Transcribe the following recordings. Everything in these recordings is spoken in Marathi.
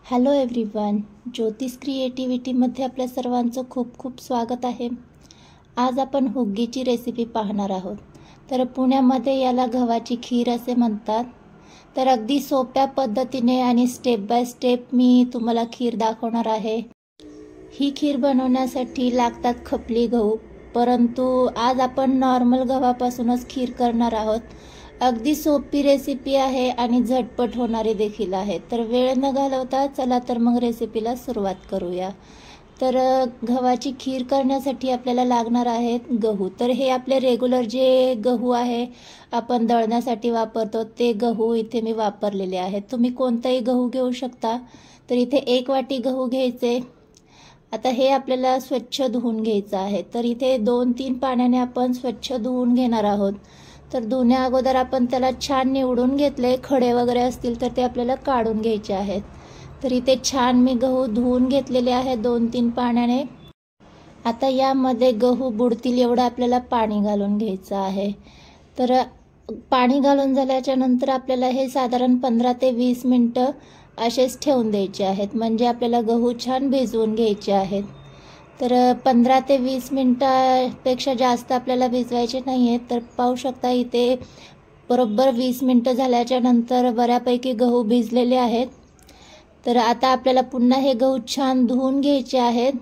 हॅलो एव्हरीवन, ज्योतिष क्रिएटिव्हिटीमध्ये आपल्या सर्वांचं खूप खूप स्वागत आहे। आज आपण हुग्गीची रेसिपी पाहणार आहोत। तर पुण्यामध्ये याला गव्हाची खीर असे म्हणतात। तर अगदी सोप्या पद्धतीने आणि स्टेप बाय स्टेप मी तुम्हाला खीर दाखवणार आहे। ही खीर बनवण्यासाठी लागतात खपली गहू, परंतु आज आपण नॉर्मल गव्हापासूनच खीर करणार आहोत। अगदी सोपी रेसिपी आहे आणि झटपट होणारी देखील आहे। तर वेळ न घालवता चला तर मग रेसिपीला सुरुवात करूया। तर गव्हाची खीर करण्यासाठी आपल्याला लागणार आहेत गहू। तर हे आपले रेग्युलर जे गहू आहे आपण दळण्यासाठी वापरतो ते गहू इथे मी वापरलेले आहेत। तुम्ही कोणताही गहू घेऊ शकता। तर इथे 1 वाटी गहू घ्यायचे। आता हे आपल्याला स्वच्छ धुवून घ्यायचं आहे। तर इथे 2-3 पाण्याने आपण स्वच्छ धुवून घेणार आहोत। तर धुण्या अगोदर आपण त्याला छान निवडून घेतले, खडे वगैरे असतील तर ते आपल्याला काढून घ्यायचे आहेत। तर इथे छान मी गहू धुवून घेतलेले आहे 2-3 पाण्याने। आता यामध्ये गहू बुडतील एवढं आपल्याला पाणी घालून घ्यायचं आहे। तर पाणी घालून झाल्याच्या नंतर आपल्याला हे साधारण 15 ते 20 मिनिटं असेच ठेवून द्यायचे आहेत, म्हणजे आपल्याला गहू छान भिजवून घ्यायचे आहेत। तर 15 ते 20 मिनिटापेक्षा जास्त आपल्याला भिजवायचे नाही आहेत। तर पाहू शकता इथे बरोबर 20 मिनिटं झाल्याच्या नंतर बऱ्यापैकी गहू भिजलेले आहेत। तर आता आपल्याला पुन्हा हे गहू छान धुवून घ्यायचे आहेत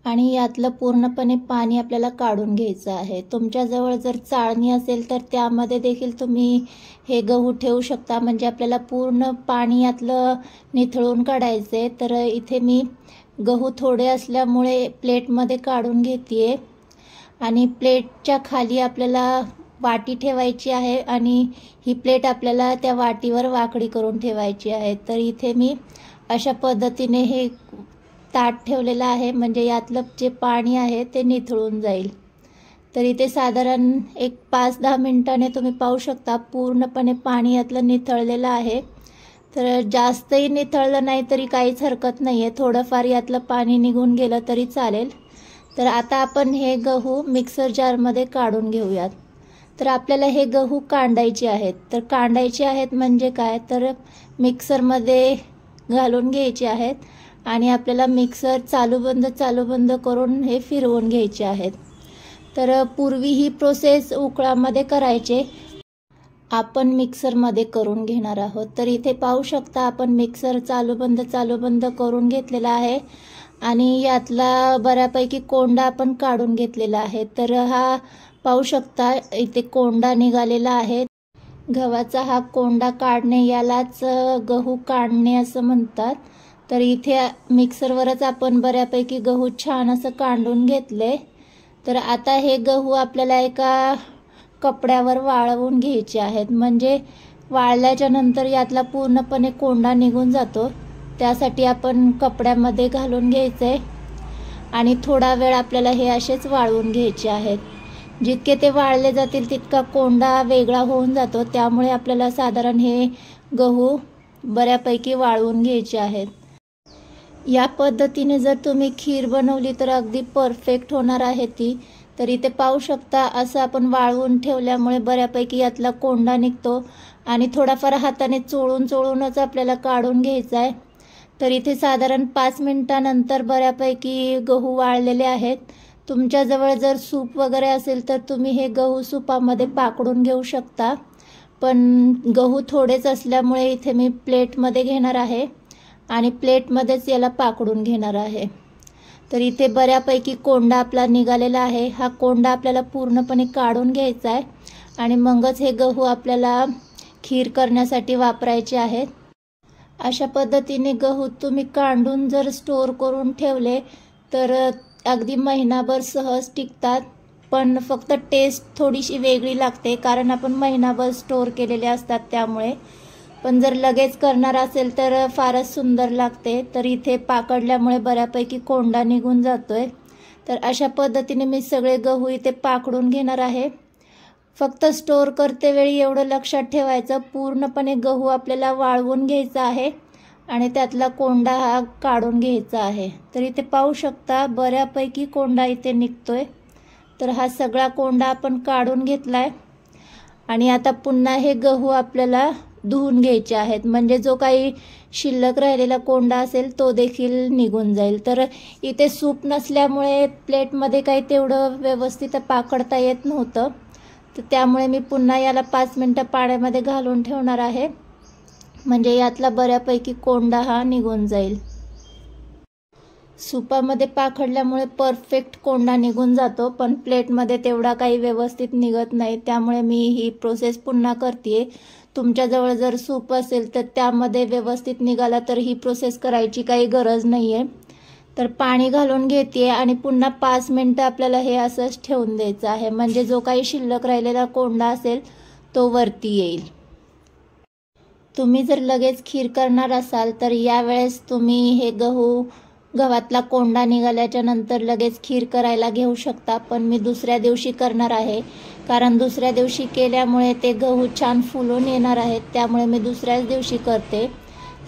आणि यातलं पूर्णपणे पाणी आपल्याला काढून घ्यायचं आहे। तुमच्याजवळ जर चाळणी असेल तर त्यामध्ये देखील तुम्ही हे गहू ठेवू शकता, म्हणजे आपल्याला पूर्ण पाणी यातलं निथळून काढायचे। तर इथे मी गहू थोडे असल्यामुळे प्लेटमध्ये काढून घेतेय आणि प्लेटच्या खाली आपल्याला वाटी ठेवायची आहे आणि ही प्लेट आपल्याला त्या वाटीवर वाकडी करून ठेवायची आहे। तर इथे मी अशा पद्धतीने हे ताट ठेवलेलं आहे, म्हणजे यातलं जे पाणी आहे ते निथळून जाईल। तर इथे साधारण एक 5-10 मिनिटांनी तुम्ही पाहू शकता पूर्णपणे पाणी यातलं निथळलेलं आहे। तर जास्तही निथळलं नाही तरी काहीच हरकत नाही आहे, थोडंफार यातलं पाणी निघून गेलं तरी चालेल। तर आता आपण हे गहू मिक्सर जारमध्ये काढून घेऊयात। तर आपल्याला हे गहू कांडायचे आहेत। तर कांडायचे आहेत म्हणजे काय, तर मिक्सरमध्ये घालून घ्यायचे आहेत आणि आपल्याला मिक्सर चालू बंद करून हे फिरवून घ्यायचे आहेत। तर पूर्वी ही प्रोसेस उकळामध्ये करायचे, आपण मिक्सरमध्ये करून घेणार आहोत। तर इथे पाहू शकता आपण मिक्सर चालू बंद करून घेतलेला आहे आणि यातला बऱ्यापैकी कोंडा आपण काढून घेतलेला आहे। तर हा पाहू शकता इथे कोंडा निघालेला आहे। गव्हाचा हा कोंडा काढणे यालाच गहू काढणे असं म्हणतात। तर इथे मिक्सरवरच आपण बऱ्यापैकी गहू छान असं काढून घेतले। तर आता हे गहू आपल्याला एका कपड्यावर वाळवून घ्यायचे आहेत, म्हणजे वाळल्याच्या नंतर यातला पूर्णपणे कोंडा निघून जातो। त्यासाठी आपण कपड्यामध्ये घालून घ्यायचे आणि थोडा वेळ आपल्याला हे असेच वाळवून घ्यायचे आहेत। जितके ते वाळले जातील तितका कोंडा वेगळा होऊन जातो, त्यामुळे आपल्याला साधारण हे गहू बऱ्यापैकी वाळवून घ्यायचे आहेत। या पद्धतीने जर तुम्ही खीर बनवली तर अगदी परफेक्ट होणार आहे ती। तर इथे पाहू शकता असं आपण वाळवून ठेवल्यामुळे बऱ्यापैकी यातला कोंडा निघतो आणि थोडाफार हाताने चोळूनच आपल्याला काढून घ्यायचा आहे। तर इथे साधारण 5 मिनिटानंतर बऱ्यापैकी गहू वाळलेले आहेत। तुमच्याजवळ जर सूप वगैरे असेल तर तुम्ही हे गहू सुपामध्ये पाकडून घेऊ शकता, पण गहू थोडेच असल्यामुळे इथे मी प्लेटमध्ये घेणार आहे आणि प्लेटमध्येच याला पाकडून घेणार आहे। तर इथे बऱ्यापैकी कोंडा आपला निघालेला आहे। हा कोंडा आपल्याला पूर्णपणे काढून घ्यायचा आहे आणि मगच हे गहू आपल्याला खीर करण्यासाठी वापरायचे आहेत। अशा पद्धतीने गहू तुम्ही काढून जर स्टोर करून ठेवले तर अगदी महिनाभर सहज टिकतात, पण फक्त टेस्ट थोडीशी वेगळी लागते कारण आपण महिनाभर स्टोर केलेले असतात त्यामुळे। पण जर लगेच करणार असेल तर फारच सुंदर लागते। तर इथे पाकडल्यामुळे बऱ्यापैकी कोंडा निघून जातोय। तर अशा पद्धतीने मी सगळे गहू इथे पाकडून घेणार आहे। फक्त स्टोर करते वेळी एवढं लक्षात ठेवायचं, पूर्णपणे गहू आपल्याला वाळवून घ्यायचा आहे आणि त्यातला कोंडा हा काढून घ्यायचा आहे। तर इथे पाहू शकता बऱ्यापैकी कोंडा इथे निघतोय। तर हा सगळा कोंडा आपण काढून घेतलाय आणि आता पुन्हा हे गहू आपल्याला धुवून घ्यायचे आहेत, म्हणजे जो काही शिल्लक राहिलेला कोंडा असेल तो देखील निघून जाईल। तर इथे सूप नसल्यामुळे प्लेटमध्ये काही तेवढं व्यवस्थित पाकडता येत नव्हतं, तर त्यामुळे मी पुन्हा याला 5 मिनिटं पाण्यामध्ये घालून ठेवणार आहे, म्हणजे यातला बऱ्यापैकी कोंडा हा निघून जाईल। सुपामध्ये पाखडल्यामुळे परफेक्ट कोंडा निघून जातो, पण प्लेटमध्ये तेवढा काही व्यवस्थित निघत नाही, त्यामुळे मी ही प्रोसेस पुन्हा करते। तुमच्याजवळ जर सूप असेल तर त्यामध्ये व्यवस्थित निघाला तर ही प्रोसेस करायची काही गरज नाही आहे। तर पाणी घालून घेते आणि पुन्हा 5 मिनिटं आपल्याला हे असंच ठेवून द्यायचं आहे, म्हणजे जो काही शिल्लक राहिलेला कोंडा असेल तो वरती येईल। तुम्ही जर लगेच खीर करणार असाल तर यावेळेस तुम्ही हे गव्हातला कोंडा निघाल्याच्या नंतर लगेच खीर करायला घेऊ शकता, पण मी दुसऱ्या दिवशी करणार आहे, कारण दुसऱ्या दिवशी केल्यामुळे ते गहू छान फुलून येणार आहेत, त्यामुळे मी दुसऱ्याच दिवशी करते।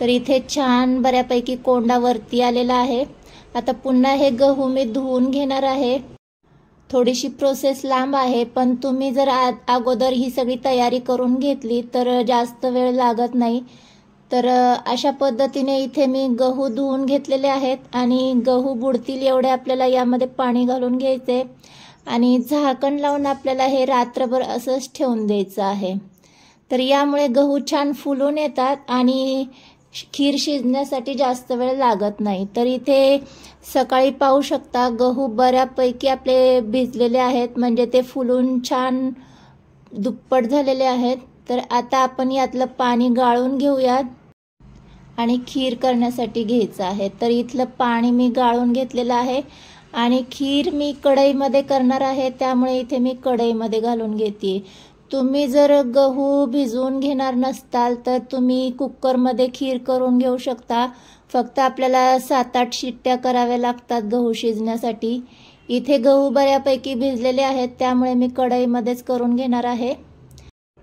तर इथे छान बऱ्यापैकी कोंडा वरती आलेला आहे। आता पुन्हा हे गहू मी धुवून घेणार आहे। थोडीशी प्रोसेस लांब आहे, पण तुम्ही जर अगोदर ही सगळी तयारी करून घेतली तर जास्त वेळ लागत नाही। तर अशा पद्धतीने इथे मी गहू धुवून घेतलेले आहेत आणि गहू बुडतील एवढे आपल्याला यामध्ये पाणी घालून घ्यायचे आणि झाकण लावून आपल्याला हे रात्रभर असंच ठेवून द्यायचं आहे। तर यामुळे गहू छान फुलून येतात आणि खीर शिजण्यासाठी जास्त वेळ लागत नाही। तर इथे सकाळी पाहू शकता गहू बऱ्यापैकी आपले भिजलेले आहेत, म्हणजे ते फुलून छान दुप्पट झालेले आहेत। तर आता आपण यातलं पाणी गाळून घेऊयात आणि खीर करण्यासाठी घ्यायचं आहे। तर इथलं पाणी मी गाळून घेतलेलं आहे आणि खीर मी कढईमध्ये करणार आहे, त्यामुळे इथे मी कढईमध्ये घालून घेते। तुम्ही जर गहू भिजवून घेणार नसताल तर तुम्ही कुकरमध्ये खीर करून घेऊ शकता, फक्त आपल्याला 7-8 शिट्ट्या कराव्या लागतात गहू शिजण्यासाठी। इथे गहू बऱ्यापैकी भिजलेले आहेत, त्यामुळे मी कढईमध्येच करून घेणार आहे।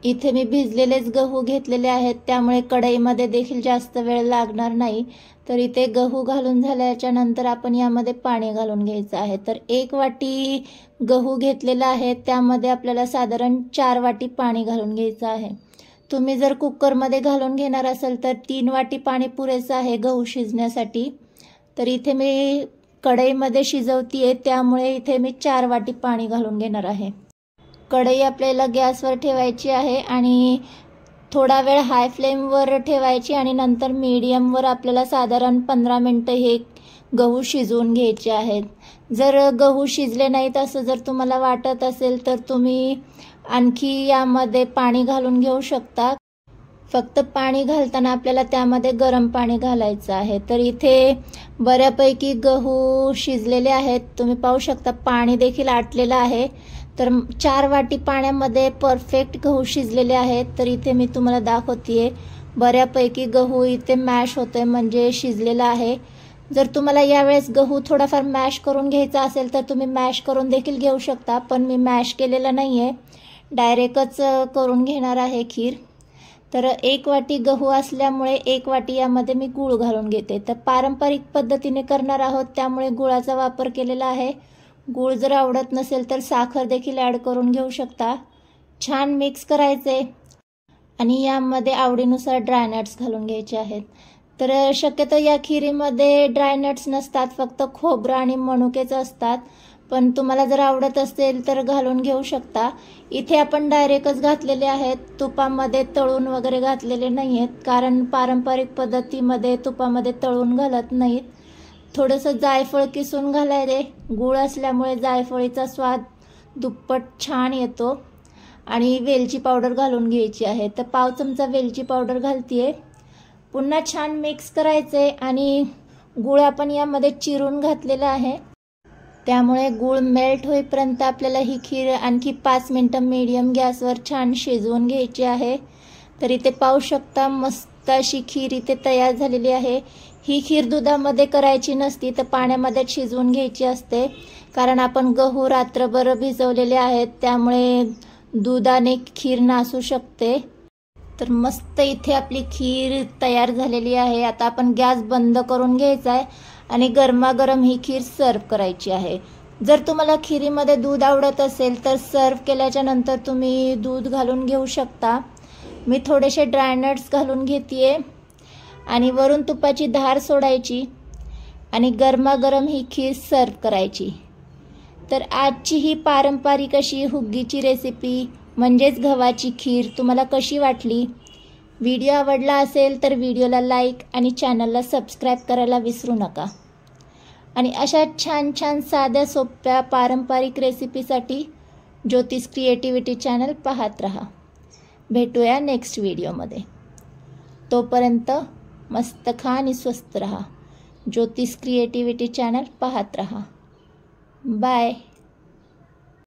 इथे मी भिजलेलेच गहू घेतलेले आहेत, त्यामुळे कढईमध्ये देखील जास्त वेळ लागणार नाही। तर इथे गहू घालून झाल्याच्या नंतर आपण यामध्ये पाणी घालून घ्यायचं आहे। तर 1 वाटी गहू घेतलेला आहे, त्यामध्ये आपल्याला साधारण 4 वाटी पाणी घालून घ्यायचं आहे। तुम्ही जर कुकरमध्ये घालून घेणार असाल तर 3 वाटी पाणी पुरेसं आहे गहू शिजण्यासाठी। तर इथे मी कढईमध्ये शिजवतीये, त्यामुळे इथे मी 4 वाटी पाणी घालून घेणार आहे। कढई आपल्याला गॅसवर ठेवायची आहे आणि थोडा वेळ हाय फ्लेमवर ठेवायची आणि नंतर मीडियमवर आपल्याला साधारण 15 मिनिटं हे गहू शिजवून घ्यायचे आहेत। जर गहू शिजले नाहीत असं जर तुम्हाला वाटत असेल तर तुम्ही आणखी यामध्ये पाणी घालून घेऊ शकता। फक्त पाणी घालताना आपल्याला त्यामध्ये गरम पाणी घालायचं आहे। तर इथे बऱ्यापैकी गहू शिजलेले आहेत, तुम्ही पाहू शकता पाणी देखील आटलेलं आहे। तर 4 वाटी पाण्यामध्ये परफेक्ट गहू शिजलेले आहेत। तर इथे मी तुम्हाला दाखवतेय बऱ्यापैकी गहू इथे मॅश होतोय, म्हणजे शिजलेला आहे। जर तुम्हाला यावेळेस गहू थोडाफार मॅश करून घ्यायचा असेल तर तुम्ही मॅश करून देखील घेऊ शकता, पण मी मॅश केलेला नाहीये, डायरेक्टच करून घेणार आहे खीर। तर 1 वाटी गहू असल्यामुळे 1 वाटी यामध्ये मी गूळ घालून घेते। तर पारंपरिक पद्धतीने करणार आहोत, त्यामुळे गुळाचा वापर केलेला आहे। गूळ जर आवडत नसेल तर साखर देखील ॲड करून घेऊ शकता। छान मिक्स करायचे आणि यामध्ये आवडीनुसार ड्रायनट्स घालून घ्यायचे आहेत। तर शक्यतो या खिरीमध्ये ड्रायनट्स नसतात, फक्त खोबरं आणि मनुकेच असतात, पण तुम्हाला जर आवडत असेल तर घालून घेऊ शकता। इथे आपण डायरेक्टच घातलेले आहेत, तुपामध्ये तळून वगैरे घातलेले नाही आहेत, कारण पारंपरिक पद्धतीमध्ये तुपामध्ये तळून घालत नाहीत। थोडंसं जायफळ किसून घालायचे, गूळ असल्यामुळे जायफळीचा स्वाद दुप्पट छान येतो आणि वेलची पावडर घालून घ्यायची आहे। तर पाव चमचा वेलची पावडर घालतीये। पुन्हा छान मिक्स करायचे आणि गूळ आपण यामध्ये चिरून घातलेला आहे, त्यामुळे गूळ मेल्ट होईपर्यंत आपल्याला ही खीर आणखी 5 मिनिटं मीडियम गॅसवर छान शिजवून घ्यायची आहे। तर इथे पाहू शकता मस्त अशी खीर इथे तयार झालेली आहे। ही खीर दुधामध्ये करायची नसती, तर पाण्यामध्ये शिजवून घ्यायची असते, कारण आपण गहू रात्रभर भिजवलेले आहेत, त्यामुळे दुधाने खीर नासू शकते। तर मस्त इथे आपली खीर तयार झालेली आहे। आता आपण गॅस बंद करून घ्यायचा आहे आणि गरमागरम ही खीर सर्व करायची आहे। जर तुम्हाला खिरीमध्ये दूध आवडत असेल तर सर्व केल्याच्या नंतर तुम्ही दूध घालून घेऊ शकता। मी थोडेसे ड्रायनट्स घालून घेते आणि वरून तुपाची धार सोडायची आणि गरमागरम ही खीर सर्व करायची। तर आजची ही पारंपरिक अशी हुग्गीची रेसिपी म्हणजेच गव्हाची खीर तुम्हाला कशी वाटली? व्हिडिओ आवडला असेल तर व्हिडिओला लाईक आणि चॅनलला सबस्क्राईब करायला विसरू नका। आणि अशा छान छान साध्या सोप्या पारंपरिक रेसिपीसाठी ज्योतिष क्रिएटिव्हिटी चॅनल पाहत रहा। भेटूया नेक्स्ट व्हिडिओमध्ये। तोपर्यंत मस्त खा आणि स्वस्त रहा। ज्योतिष क्रिएटिव्हिटी चॅनल पाहत रहा। बाय।